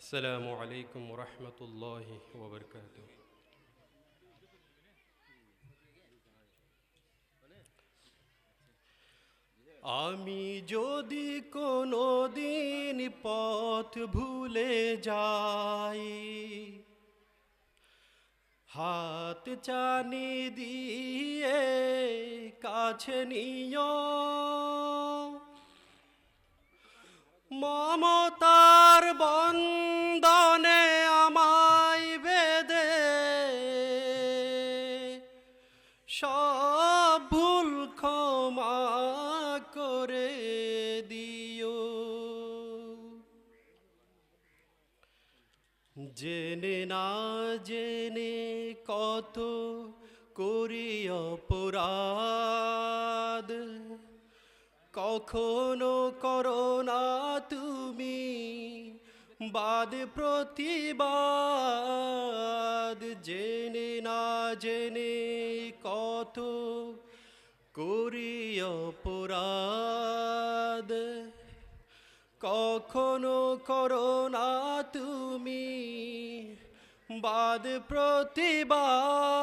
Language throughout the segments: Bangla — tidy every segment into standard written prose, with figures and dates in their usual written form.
আসসালামু আলাইকুম রহমতুল্লাহি ওয়া বারাকাতুহু। আমি যদি কোনো দিন পথ ভুলে যাই, হাত চানি দিয়ে কাছে নিও, মমতার বন্ধনে আমায় বেঁধে সব ভুল ক্ষমা করে দিও। জেনে না জেনে কত করি অপরাধ, কখনো করো না তুমি বাদ প্রতিবাদ। জেনে না জেনে কত করি অপরাধ, কখনো করো না তুমি বাদ প্রতিবাদ।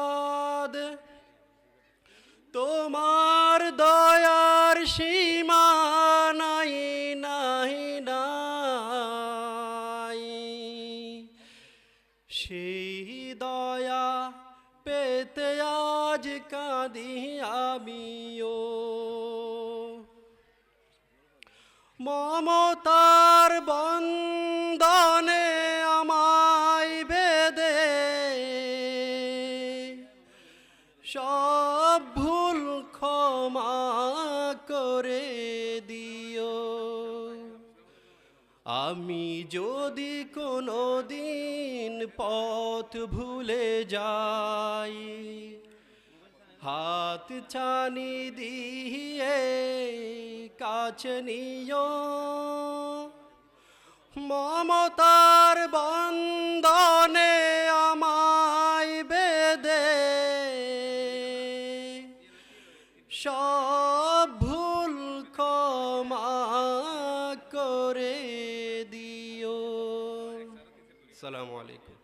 তোমার দয়ার সীমা নাই নাই নাই, সেই দয়া পেতে আজ কাঁদি আমিও। মমতার বন্ধনে আমায় বেঁধে সব ভুল ক্ষমা করে দিও। আমি যদি কোনো দিন পথ ভুলে যাই, হাত ছানি দিয়ে কাছে নিও, মমতার বন্ধনে আমায় বেঁধে সব ভুল ক্ষমা করে দিও। আসসালামু আলাইকুম।